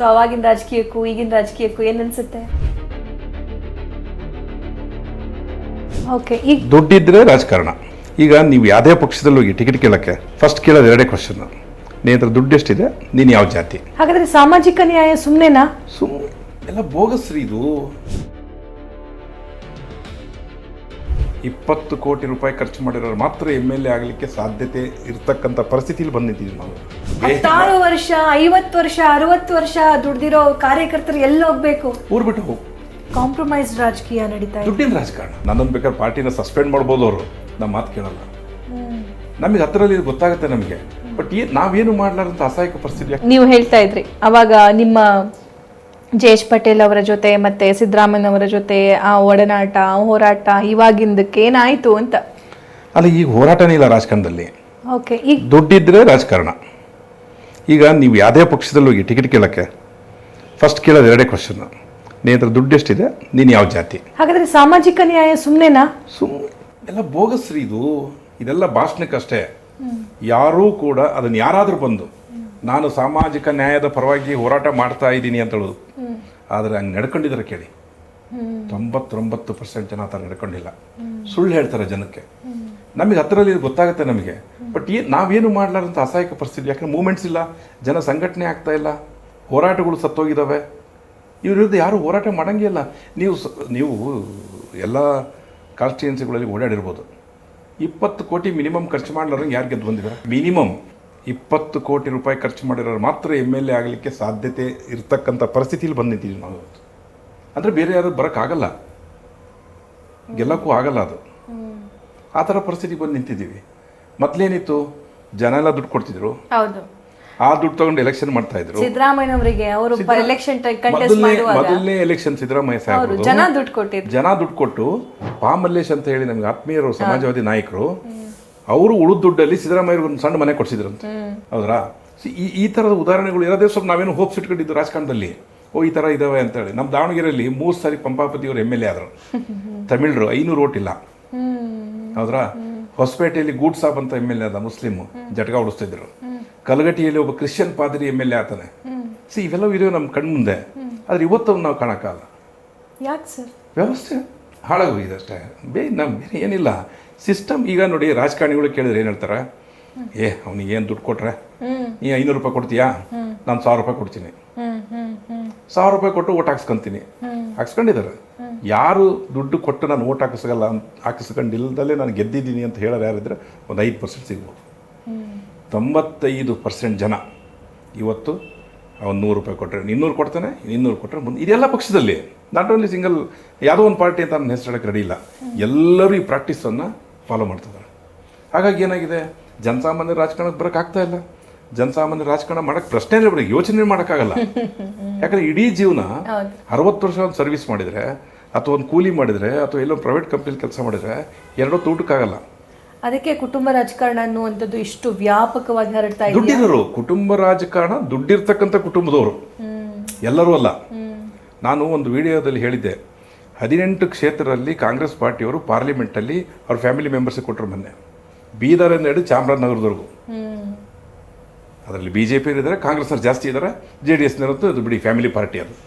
So ಅವಾಗಿನ ರಾಜಕೀಯಕ್ಕೂ ಈಗಿನ ರಾಜಕೀಯಕ್ಕೂ ಏನ್ ಅನ್ಸುತ್ತೆ? ಓಕೆ, ಈಗ ದುಡ್ಡಿದ್ರೆ ರಾಜಕಾರಣ. ಈಗ ನೀವು ಯಾವುದೇ ಪಕ್ಷದಲ್ಲಿ ಹೋಗಿ ಟಿಕೆಟ್ ಕೇಳಕ್ಕೆ ಫಸ್ಟ್ ಕೇಳೋದು ಎರಡೇ ಕ್ವಶನ್, ನೀ ಹತ್ರ ದುಡ್ಡು ಎಷ್ಟಿದೆ, ನೀನು ಯಾವ ಜಾತಿ. ಹಾಗಾದ್ರೆ ಸಾಮಾಜಿಕ ನ್ಯಾಯ ಸುಮ್ಮನೆನಾ? ಎಲ್ಲ ಬೋಗಸ್ರಿ ಇದು. 20 ಕೋಟಿ ರೂಪಾಯಿ ಖರ್ಚು ಮಾಡಿರೋರು ಮಾತ್ರ MLA ಆಗಲಿಕ್ಕೆ ಸಾಧ್ಯತೆ ಇರ್ತಕ್ಕಂಥ ಪರಿಸ್ಥಿತಿಲಿ ಬಂದಿದ್ದೀವಿ ನಾವು. 16 ವರ್ಷ 50 ವರ್ಷ 60 ವರ್ಷ ದುಡ್ದಿರೋ ಕಾರ್ಯಕರ್ತರು ಎಲ್ಲ ಹೋಗ್ಬೇಕು? ಊರ್ ಬಿಟ್ಟು ಹೋಗು. ಕಾಂಪ್ರಮೈಸ್ ರಾಜಕೀಯ ನಡೀತಾ ಇದೆ. ದುಡ್ಡಿನ ರಾಜಕಾರಣ. ನನ್ನೊಂದು ಬೇಕಾದ್ರೆ ಪಾರ್ಟಿನ ಸಸ್ಪೆಂಡ್ ಮಾಡ್ಬೋದು ಅವರು, ನಮ್ಮ ಮಾತು ಕೇಳಲ್ಲ. ನಮಗೆ ಹತ್ತಿರಲ್ಲಿ ಇದು ಗೊತ್ತಾಗುತ್ತೆ ನಮಗೆ, ಬಟ್ ನಾವೇನು ಮಾಡ್ಲಾರಂತ ಅಸಹಾಯಕ ಪರಿಸ್ಥಿತಿ. ನೀವು ಹೇಳ್ತಾ ಇದ್ರಿ ಅವಾಗ ನಿಮ್ಮ ಜಯೇಶ್ ಪಟೇಲ್ ಅವರ ಜೊತೆ ಮತ್ತೆ ಸಿದ್ದರಾಮಯ್ಯ ಅವರ ಜೊತೆ ಆ ಒಡನಾಟ ಹೋರಾಟ ಇವಾಗಿಂದಕ್ಕೆ ಏನಾಯ್ತು ಅಂತ. ಅಲ್ಲ, ಈಗ ಹೋರಾಟನೇ ಇಲ್ಲ ರಾಜಕಾರಣದಲ್ಲಿ. ಓಕೆ, ಈಗ ದುಡ್ಡಿದ್ರೆ ರಾಜಕಾರಣ. ಈಗ ನೀವು ಯಾವುದೇ ಪಕ್ಷದಲ್ಲಿ ಹೋಗಿ ಟಿಕೆಟ್ ಕೇಳಕ್ಕೆ ಫಸ್ಟ್ ಕೇಳೋದು ಎರಡೇ ಕ್ವಶನ್, ನೀ ಹತ್ರ ದುಡ್ಡು ಎಷ್ಟಿದೆ, ನೀನು ಯಾವ ಜಾತಿ. ಹಾಗಾದ್ರೆ ಸಾಮಾಜಿಕ ನ್ಯಾಯ ಸುಮ್ಮನೆನಾ? ಎಲ್ಲ ಬೋಗಸ್ರಿ ಇದು. ಇದೆಲ್ಲ ಭಾಷಣಕ್ಕಷ್ಟೇ. ಯಾರೂ ಕೂಡ ಅದನ್ನು ಯಾರಾದರೂ ಬಂದು ನಾನು ಸಾಮಾಜಿಕ ನ್ಯಾಯದ ಪರವಾಗಿ ಹೋರಾಟ ಮಾಡ್ತಾ ಇದ್ದೀನಿ ಅಂತ ಹೇಳೋದು, ಆದರೆ ಹಂಗೆ ನಡ್ಕೊಂಡಿದ್ದಾರೆ ಕೇಳಿ. 99% ಜನ ಆ ಥರ ನಡ್ಕೊಂಡಿಲ್ಲ, ಸುಳ್ಳು ಹೇಳ್ತಾರೆ ಜನಕ್ಕೆ. ನಮಗೆ ಹತ್ತಿರಲ್ಲಿ ಇದು ಗೊತ್ತಾಗುತ್ತೆ ನಮಗೆ, ಬಟ್ ನಾವೇನು ಮಾಡ್ಲಾರಂತ ಅಸಹಾಯಕ ಪರಿಸ್ಥಿತಿ. ಯಾಕಂದ್ರೆ ಮೂಮೆಂಟ್ಸ್ ಇಲ್ಲ, ಜನ ಸಂಘಟನೆ ಆಗ್ತಾ ಇಲ್ಲ, ಹೋರಾಟಗಳು ಸತ್ತೋಗಿದ್ದಾವೆ. ಇವ್ರ ವಿರುದ್ಧ ಯಾರು ಹೋರಾಟ ಮಾಡೋಂಗೇ ಇಲ್ಲ. ನೀವು ಎಲ್ಲ ಕಾನ್ಸ್ಟಿಟ್ಯೂನ್ಸಿಗಳಲ್ಲಿ ಓಡಾಡಿರ್ಬೋದು. 20 ಕೋಟಿ ಮಿನಿಮಮ್ ಖರ್ಚು ಮಾಡ್ಲಾರಂಗೆ ಯಾರು ಗೆದ್ದು ಬಂದಿದ್ದಾರೆ? ಮಿನಿಮಮ್ 20 ಕೋಟಿ ರೂಪಾಯಿ ಖರ್ಚು ಮಾಡಿರೋರು ಮಾತ್ರ MLA ಆಗಲಿಕ್ಕೆ ಸಾಧ್ಯತೆ ಇರ್ತಕ್ಕಂಥ ಪರಿಸ್ಥಿತಿಲಿ ಬಂದಿದ್ದೀವಿ ನಾವು. ಅಂದರೆ ಬೇರೆ ಯಾರು ಬರೋಕ್ಕಾಗಲ್ಲ, ಗೆಲ್ಲಕ್ಕೂ ಆಗಲ್ಲ. ಅದು ಆ ಥರ ಪರಿಸ್ಥಿತಿಗೆ ಬಂದು ನಿಂತಿದ್ದೀವಿ. ಮೊದಲೇನಿತ್ತು, ಜನ ಎಲ್ಲ ದುಡ್ಡು ಕೊಡ್ತಿದ್ರು, ಹೌದು, ಆ ದುಡ್ಡು ತಗೊಂಡು ಎಲೆಕ್ಷನ್ ಮಾಡ್ತಾ ಇದ್ರು. ಸಿದ್ದರಾಮಯ್ಯ ಅವರಿಗೆ ಅವರು ಎಲೆಕ್ಷನ್ ಕಂಟೆಸ್ಟ್ ಮಾಡುವಾಗ ಮೊದಲನೇ ಎಲೆಕ್ಷನ್ ಸಿದ್ದರಾಮಯ್ಯ ಸಾಹೇಬರು ಜನ ದುಡ್ಡು ಕೊಟ್ಟಿದ್ರು. ಜನ ದುಡ್ಡು ಕೊಟ್ಟು ಪಾಮಲ್ಲೇಶ್ ಅಂತ ಹೇಳಿ ನಮ್ಗೆ ಆತ್ಮೀಯರು, ಸಮಾಜವಾದಿ ನಾಯಕರು, ಅವರು ಉಳಿದ ದುಡ್ಡಲ್ಲಿ ಸಿದ್ದರಾಮಯ್ಯ ಒಂದು ಸಣ್ಣ ಮನೆ ಕೊಡಿಸಿದ್ರಂತ. ಹೌದ್ರಾ? ಈ ಥರದ ಉದಾಹರಣೆಗಳು ಇರೋದೇ ಸ್ವಲ್ಪ ನಾವೇನು ಹೋಪ್ಸ್ ಇಟ್ಕೊಂಡಿದ್ದು ರಾಜಕಾರಣದಲ್ಲಿ. ಈ ಥರ ಇದಾವೆ ಅಂತೇಳಿ. ನಮ್ಮ ದಾವಣಗೆರೆಯಲ್ಲಿ 3 ಸಾರಿ ಪಂಪಾಪತಿಯವರು MLA ಆದರು. ತಮಿಳರು 500 ಓಟ್ ಇಲ್ಲ. ಹೌದ್ರಾ? ಹೊಸಪೇಟೆಯಲ್ಲಿ ಗೂಡ್ ಸಾಬ್ ಅಂತ MLA ಆದ, ಮುಸ್ಲಿಮ್, ಜಟಕ ಹೊಡಿಸ್ತಿದ್ರು. ಕಲಗಟ್ಟಿಯಲ್ಲಿ ಒಬ್ಬ ಕ್ರಿಶ್ಚಿಯನ್ ಪಾದ್ರಿ MLA ಆತಾನೆ. ಇವೆಲ್ಲವೂ ಇರೋ ನಮ್ಮ ಕಣ್ಣು ಮುಂದೆ, ಆದರೆ ಇವತ್ತು ನಾವು ಕಾಣೋಕ್ಕಾಗಲ್ಲ. ಯಾಕೆ ಸರ್? ವ್ಯವಸ್ಥೆ ಹಾಳಾಗೋಗಿದೆ ಅಷ್ಟೇ, ಬೇರೆ ಏನಿಲ್ಲ. ಸಿಸ್ಟಮ್. ಈಗ ನೋಡಿ, ರಾಜಕಾರಣಿಗಳು ಕೇಳಿದ್ರೆ ಏನು ಹೇಳ್ತಾರೆ? ಅವನಿಗೆ ಏನು ದುಡ್ಡು ಕೊಟ್ರೆ ನೀ 500 ರೂಪಾಯಿ ಕೊಡ್ತೀಯಾ, ನಾನು 1000 ರೂಪಾಯಿ ಕೊಡ್ತೀನಿ, 1000 ರೂಪಾಯಿ ಕೊಟ್ಟು ಓಟ್ ಹಾಕ್ಸ್ಕೊಂತೀನಿ. ಹಾಕ್ಸ್ಕೊಂಡಿದ್ದಾರೆ. ಯಾರು ದುಡ್ಡು ಕೊಟ್ಟು ನಾನು ಓಟ್ ಹಾಕಿಸ್ಕೊಂಡಿಲ್ಲದಲ್ಲೇ ನಾನು ಗೆದ್ದಿದ್ದೀನಿ ಅಂತ ಹೇಳೋರು ಯಾರಿದ್ರೆ ಒಂದು 5% ಸಿಗ್ಬೋದು. 95% ಜನ ಇವತ್ತು ಅವ್ನು 100 ರೂಪಾಯಿ ಕೊಟ್ಟರೆ 200 ಕೊಡ್ತಾನೆ, 200 ಕೊಟ್ಟರೆ ಮುಂದೆ. ಇದೆಲ್ಲ ಪಕ್ಷದಲ್ಲಿ, ನಾಟ್ ಓನ್ಲಿ ಸಿಂಗಲ್ ಯಾವುದೋ ಒಂದು ಪಾರ್ಟಿ ಅಂತ ನನ್ನ ಹೆಸರಿಡಕ್ಕೆ ರೆಡಿ ಇಲ್ಲ. ಎಲ್ಲರೂ ಈ ಪ್ರಾಕ್ಟೀಸನ್ನು ಫಾಲೋ ಮಾಡ್ತಿದ್ದಾರೆ. ಹಾಗಾಗಿ ಏನಾಗಿದೆ, ಜನಸಾಮಾನ್ಯ ರಾಜಕಾರಣಕ್ಕೆ ಬರೋಕ್ಕಾಗ್ತಾ ಇಲ್ಲ. ಜನಸಾಮಾನ್ಯ ರಾಜಕಾರಣ ಮಾಡೋಕ್ಕೆ ಪ್ರಶ್ನೆ ಬರೋಕ್ಕೆ ಯೋಚನೆ ಮಾಡೋಕ್ಕಾಗಲ್ಲ. ಯಾಕಂದರೆ ಇಡೀ ಜೀವನ 60 ವರ್ಷ ಒಂದು ಸರ್ವಿಸ್ ಮಾಡಿದರೆ, ಅಥವಾ ಒಂದು ಕೂಲಿ ಮಾಡಿದರೆ, ಅಥವಾ ಎಲ್ಲೋ ಪ್ರೈವೇಟ್ ಕಂಪ್ನಿಲಿ ಕೆಲಸ ಮಾಡಿದರೆ 2 ಹೊತ್ತು ಊಟಕ್ಕಾಗಲ್ಲ. ಅದಕ್ಕೆ ಕುಟುಂಬ ರಾಜಕಾರಣ ಅನ್ನುವಂಥದ್ದು ಇಷ್ಟು ವ್ಯಾಪಕವಾಗಿ ಹರಡ್ತಾ ಇದೆ. ದುಡ್ಡಿರೋರು ಕುಟುಂಬ ರಾಜಕಾರಣ, ದುಡ್ಡಿರ್ತಕ್ಕಂಥ ಕುಟುಂಬದವರು ಎಲ್ಲರೂ ಅಲ್ಲ. ನಾನು ಒಂದು ವಿಡಿಯೋದಲ್ಲಿ ಹೇಳಿದ್ದೆ, 18 ಕ್ಷೇತ್ರದಲ್ಲಿ ಕಾಂಗ್ರೆಸ್ ಪಾರ್ಟಿಯವರು ಪಾರ್ಲಿಮೆಂಟಲ್ಲಿ ಅವ್ರ ಫ್ಯಾಮಿಲಿ ಮೆಂಬರ್ಸಿಗೆ ಕೊಟ್ಟರು. ಮೊನ್ನೆ ಬೀದರಿಂದ ಹಿಡಿದು ಚಾಮರಾಜನಗರದವರೆಗೂ. ಅದರಲ್ಲಿ BJP ಇದ್ದಾರೆ, ಕಾಂಗ್ರೆಸ್ನವ್ರು ಜಾಸ್ತಿ ಇದ್ದಾರೆ, JDSನವರಂತೂ ಇದು ಬಿಡಿ ಫ್ಯಾಮಿಲಿ ಪಾರ್ಟಿ.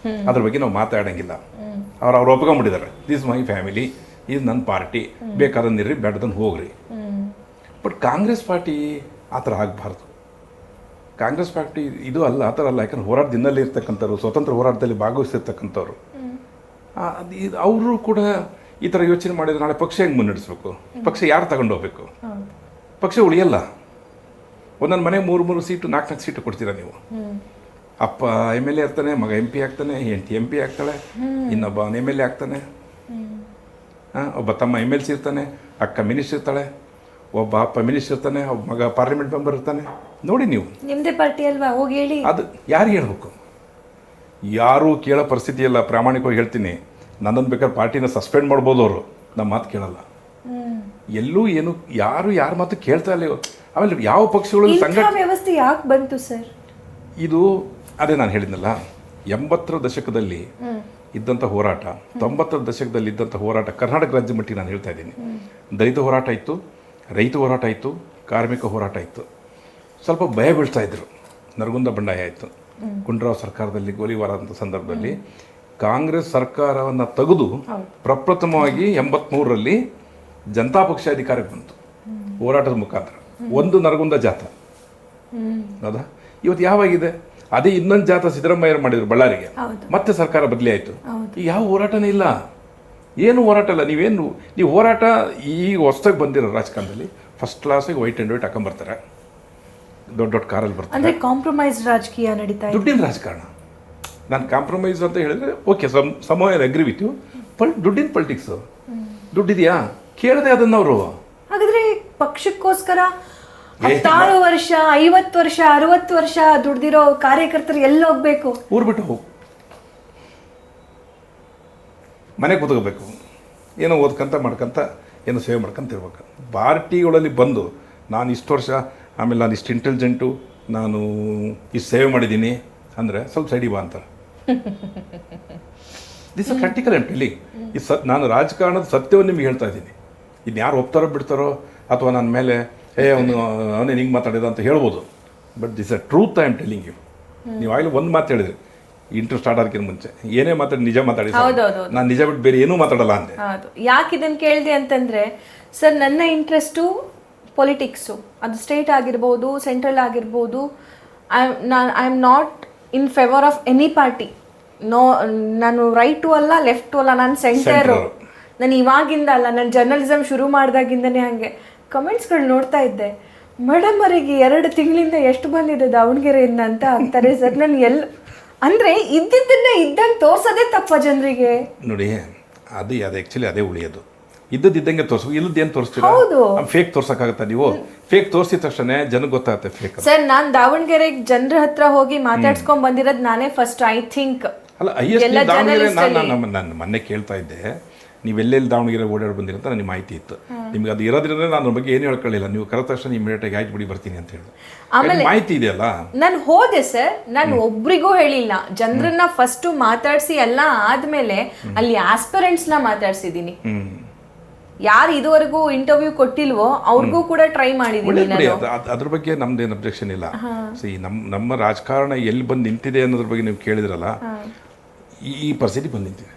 ಅದ್ರ ಬಗ್ಗೆ ನಾವು ಮಾತಾಡೋಂಗಿಲ್ಲ. ಅವ್ರು ಒಪ್ಕೊಂಡ್ಬಿಟ್ಟಿದ್ದಾರೆ, ದಿಸ್ ಮೈ ಫ್ಯಾಮಿಲಿ, ಇದು ನನ್ನ ಪಾರ್ಟಿ, ಬೇಕಾದಂದಿರ್ರಿ, ಬೇಡದನ್ನು ಹೋಗ್ರಿ. ಬಟ್ ಕಾಂಗ್ರೆಸ್ ಪಾರ್ಟಿ ಆ ಥರ ಆಗಬಾರ್ದು. ಕಾಂಗ್ರೆಸ್ ಪಾರ್ಟಿ ಇದು ಅಲ್ಲ, ಆ ಥರ ಅಲ್ಲ. ಯಾಕಂದ್ರೆ ಹೋರಾಟದಿಂದಲೇ ಇರ್ತಕ್ಕಂಥವ್ರು, ಸ್ವತಂತ್ರ ಹೋರಾಟದಲ್ಲಿ ಭಾಗವಹಿಸಿರ್ತಕ್ಕಂಥವ್ರು, ಅವರು ಕೂಡ ಈ ಥರ ಯೋಚನೆ ಮಾಡಿದ್ರೆ ನಾಳೆ ಪಕ್ಷ ಹೆಂಗೆ ಮುನ್ನಡೆಸ್ಬೇಕು, ಪಕ್ಷ ಯಾರು ತಗೊಂಡು ಹೋಗ್ಬೇಕು, ಪಕ್ಷ ಉಳಿಯಲ್ಲ. ಒಂದೊಂದು ಮನೆಗೆ 3 ಸೀಟು 4 ಸೀಟು ಕೊಡ್ತೀರಾ ನೀವು. ಅಪ್ಪ MLA ಆಗ್ತಾನೆ, ಮಗ MP ಆಗ್ತಾನೆ, ಹೆಂಡತಿ MP ಆಗ್ತಾಳೆ, ಇನ್ನೊಬ್ಬ MLA ಆಗ್ತಾನೆ, ಒಬ್ಬ ತಮ್ಮ MLC ಇರ್ತಾನೆ, ಅಕ್ಕ ಮಿನಿಸ್ಟರ್ ಇರ್ತಾಳೆ, ಒಬ್ಬ ಅಪ್ಪ ಮಿನಿಸ್ಟರ್ ಇರ್ತಾನೆ, ಒಬ್ಬ ಮಗ ಪಾರ್ಲಿಮೆಂಟ್ ಮೆಂಬರ್ ಇರ್ತಾನೆ. ನೋಡಿ ನೀವು, ನಿಮ್ಮದೇ ಪಾರ್ಟಿ ಅಲ್ವಾ, ಹೋಗಿ ಹೇಳಿ. ಅದು ಯಾರಿಗೆ ಹೇಳ್ಬೇಕು? ಯಾರೂ ಕೇಳೋ ಪರಿಸ್ಥಿತಿ ಇಲ್ಲ. ಪ್ರಾಮಾಣಿಕವಾಗಿ ಹೇಳ್ತೀನಿ, ನನ್ನೊಂದು ಬೇಕಾದ್ರೆ ಪಾರ್ಟಿನ ಸಸ್ಪೆಂಡ್ ಮಾಡ್ಬೋದು ಅವರು, ನಮ್ಮ ಮಾತು ಕೇಳಲ್ಲ. ಎಲ್ಲೂ ಏನು ಯಾರು ಯಾರ ಮಾತು ಕೇಳ್ತಾ ಇಲ್ಲ. ಆಮೇಲೆ ಯಾವ ಪಕ್ಷಗಳು ವ್ಯವಸ್ಥೆ ಯಾಕೆ ಬಂತು ಸರ್? ಇದು ಅದೇ ನಾನು ಹೇಳಿದ್ನಲ್ಲ, 80ರ ದಶಕದಲ್ಲಿ ಇದ್ದಂಥ ಹೋರಾಟ, 90ರ ದಶಕದಲ್ಲಿ ಇದ್ದಂಥ ಹೋರಾಟ ಕರ್ನಾಟಕ ರಾಜ್ಯ ಮಟ್ಟಿಗೆ ನಾನು ಹೇಳ್ತಾ ಇದ್ದೀನಿ. ದಲಿತ ಹೋರಾಟ ಇತ್ತು, ರೈತ ಹೋರಾಟ ಇತ್ತು, ಕಾರ್ಮಿಕ ಹೋರಾಟ ಇತ್ತು. ಸ್ವಲ್ಪ ಭಯ ಬೀಳ್ತಾ ಇದ್ರು. ನರಗುಂದ ಬಂಡಾಯ ಆಯಿತು, ಗುಂಡ್ರಾವ್ ಸರ್ಕಾರದಲ್ಲಿ ಗೋಲಿಬಾರ್ ಅಂತ ಸಂದರ್ಭದಲ್ಲಿ ಕಾಂಗ್ರೆಸ್ ಸರ್ಕಾರವನ್ನು ತೆಗೆದು ಪ್ರಪ್ರಥಮವಾಗಿ 83ರಲ್ಲಿ ಜನತಾ ಪಕ್ಷ ಅಧಿಕಾರಕ್ಕೆ ಬಂತು ಹೋರಾಟದ ಮುಖಾಂತರ ಒಂದು ನರಗುಂದ ಜಾಥಾ. ಹೌದಾ? ಇವತ್ತು ಯಾವಾಗಿದೆ ಅದೇ ಇನ್ನೊಂದು ಜಾಥಾ ಸಿದ್ದರಾಮಯ್ಯ ಮಾಡಿದ್ರು ಬಳ್ಳಾರಿಗೆ, ಮತ್ತೆ ಸರ್ಕಾರ ಬದಲಿ ಆಯಿತು. ಈಗ ಯಾವ ಹೋರಾಟನೇ ಇಲ್ಲ, ಏನು ಹೋರಾಟ ಇಲ್ಲ. ನೀವು ಹೋರಾಟ ಈಗ ಹೊಸದಾಗಿ ಬಂದಿರೋ ರಾಜಕಾರಣದಲ್ಲಿ ಫಸ್ಟ್ ಕ್ಲಾಸಿಗೆ ವೈಟ್ ಆ್ಯಂಡ್ ವೈಟ್ ಹಾಕೊಂಡ್ಬರ್ತಾರೆ, ದೊಡ್ಡ ದೊಡ್ಡ ಕಾರಲ್ಲಿ ಬರ್ತಾರೆ. ಅಂದರೆ ಕಾಂಪ್ರಮೈಸ್ ರಾಜಕೀಯ ನಡೀತಾ ಇದೆ, ದುಡ್ಡಿನ ರಾಜಕಾರಣ. ನಾನು ಕಾಂಪ್ರಮೈಸ್ ಅಂತ ಹೇಳಿದ್ರೆ okay, some agree with you. ದುಡ್ಡಿನ ಪೊಲಿಟಿಕ್ಸು. ದುಡ್ಡಿದೆಯಾ ಕೇಳದೆ ಅದನ್ನು ಅವರು. ಹಾಗಾದ್ರೆ ಪಕ್ಷಕ್ಕೋಸ್ಕರ 16 ವರ್ಷ 50 ವರ್ಷ 60 ವರ್ಷ ದುಡ್ದಿರೋ ಕಾರ್ಯಕರ್ತರು ಎಲ್ಲಿ ಹೋಗ್ಬೇಕು? ಊರು ಬಿಟ್ಟು ಹೋಗು, ಮನೆ ಕೂತ್ಕೋಬೇಕು, ಏನೋ ಓದ್ಕೊಂತ ಮಾಡ್ಕೊಂತ ಏನೋ ಸೇವೆ ಮಾಡ್ಕೊಂತ ಇರ್ಬೇಕು. ಪಾರ್ಟಿಗಳಲ್ಲಿ ಬಂದು ನಾನು ಇಷ್ಟು ವರ್ಷ, ಆಮೇಲೆ ನಾನು ಇಷ್ಟು ಇಂಟೆಲಿಜೆಂಟು, ನಾನು ಇಷ್ಟು ಸೇವೆ ಮಾಡಿದ್ದೀನಿ ಅಂದರೆ ಸ್ವಲ್ಪ ಸೈಡಿ ಬಾ ಅಂತಾರೆ. This practical and telling. ನಾನು ರಾಜಕಾರಣದ ಸತ್ಯವನ್ನು ನಿಮ್ಗೆ ಹೇಳ್ತಾ ಇದ್ದೀನಿ. ಇನ್ನು ಯಾರು ಒಪ್ತಾರೋ ಬಿಡ್ತಾರೋ ಅಥವಾ ನನ್ನ ಮೇಲೆ ಅವನೇ ಹಿಂಗೆ ಮಾತಾಡಿದ ಅಂತ ಹೇಳ್ಬೋದು, but this a truth I am telling you. ನೀವು ಆಗಲೂ ಒಂದು ಮಾತು ಹೇಳಿದ್ರಿ ಇಂಟ್ರೂ ಸ್ಟಾರ್ಟ್ ಆಗೋಕ್ಕಿಂತ ಮುಂಚೆ, ಏನೇ ಮಾತಾಡಿ ನಿಜ ಮಾತಾಡಿ, ನಾನು ನಿಜ ಬಿಟ್ಟು ಬೇರೆ ಏನೂ ಮಾತಾಡಲ್ಲ ಅಂದೆ. ಹೌದು. ಯಾಕೆ ಇದನ್ನು ಕೇಳಿದೆ ಅಂತಂದರೆ ಸರ್, ನನ್ನ ಇಂಟ್ರೆಸ್ಟು ಪೊಲಿಟಿಕ್ಸು, ಅದು ಸ್ಟೇಟ್ ಆಗಿರ್ಬೋದು, ಸೆಂಟ್ರಲ್ ಆಗಿರ್ಬೋದು. I am not in favour of any party. ನಾನು ರೈಟು ಅಲ್ಲ, ಲೆಫ್ಟು ಅಲ್ಲ, ನಾನು ಸೆಂಟರು. ನಾನು ಇವಾಗಿಂದ ಅಲ್ಲ, ನಾನು ಜರ್ನಲಿಸಮ್ ಶುರು ಮಾಡಿದಾಗಿಂದನೇ ಹಾಗೆ ಕಮೆಂಟ್ಸ್ಗಳು ನೋಡ್ತಾ ಇದ್ದೆ. ಮೇಡಮ್ ಅವರಿಗೆ 2 ತಿಂಗಳಿಂದ ಎಷ್ಟು ಬಂದಿದೆ ದಾವಣಗೆರೆಯಿಂದ ಅಂತ ಅಂತಾರೆ ಸರ್. ನಾನು ಅಂದರೆ ಇದ್ದಿದ್ದನ್ನೇ ಇದ್ದಂಗೆ ತೋರ್ಸೋದೇ ತಪ್ಪ ಜನರಿಗೆ. ನೋಡಿ, ಅದು ಆ್ಯಕ್ಚುಲಿ ಅದೇ ಉಳಿಯೋದು. ಇದ್ದಂಗೆ ತೋರಿಸ್ಬೇಕು, ಇಲ್ಲದೇನು ತೋರಿಸ್ತೀರಾ? ಫೇಕ್ ತೋರ್ಸೋಕ್ಕಾಗತ್ತಾ? ನೀವು ಫೇಕ್ ತೋರಿಸಿದ ತಕ್ಷಣ ಜನಕ್ಕೆ ಗೊತ್ತಾಗುತ್ತೆ ಫೇಕ್. ಸರ್, ನಾನು ದಾವಣಗೆರೆಗೆ ಜನರ ಹತ್ರ ಹೋಗಿ ಮಾತಾಡ್ಸ್ಕೊಂಡ್ ಬಂದಿರೋದು ನಾನೇ ಫಸ್ಟ್, ಐ ಥಿಂಕ್. ಅಲ್ಲ, ದಾವಣಗೆರೆ ನಾನು ಮೊನ್ನೆ ಕೇಳ್ತಾ ಇದ್ದೆ, ನೀವೆಲ್ಲೆಲ್ಲಿ ದಾವಣಗೆರೆ ಓಡಾಡಿ ಬಂದಿರಂತ ನನಗೆ ಮಾಹಿತಿ ಇತ್ತು. ನಿಮ್ಗೆ ಅದು ಇರೋದ್ರಿಂದ ನಾನು ಅದ್ರ ಬಗ್ಗೆ ಏನು ಹೇಳ್ಕೊಳ್ಳಿಲ್ಲ. ನೀವು ಕರೆದ ತಕ್ಷಣ ಇಮಿಡಿಯೇಟಾಗಿ ಆಯ್ತು ಬಿಡಿ ಬರ್ತೀನಿ ಅಂತ ಹೇಳಿ ಆಮೇಲೆ ಮಾಹಿತಿ ಇದೆಯಲ್ಲ. ನಾನು ಹೋದೆ ಸರ್, ನಾನು ಒಬ್ರಿಗೂ ಹೇಳಿಲ್ಲ. ಜನರನ್ನ ಫಸ್ಟ್ ಮಾತಾಡ್ಸಿ ಎಲ್ಲ ಆದ್ಮೇಲೆ ಅಲ್ಲಿ ಆಸ್ಪಿರೆಂಟ್ಸ್ನ ಮಾತಾಡ್ಸಿದೀನಿ. ಯಾರು ಇದುವರೆಗೂ ಇಂಟರ್ವ್ಯೂ ಕೊಟ್ಟಿಲ್ವೋ ಅವ್ರಿಗೂ ಕೂಡ ಟ್ರೈ ಮಾಡಿದ್ದೀನಿ. ಅದ್ರ ಬಗ್ಗೆ ನಮ್ದೇನು ಅಬ್ಜೆಕ್ಷನ್ ಇಲ್ಲ. ನಮ್ಮ ರಾಜಕಾರಣ ಎಲ್ಲಿ ಬಂದು ನಿಂತಿದೆ ಅನ್ನೋದ್ರ ಬಗ್ಗೆ ನೀವು ಕೇಳಿದ್ರಲ್ಲ, ಈ ಪರಿಸ್ಥಿತಿ ಬಂದು ನಿಂತಿದೆ.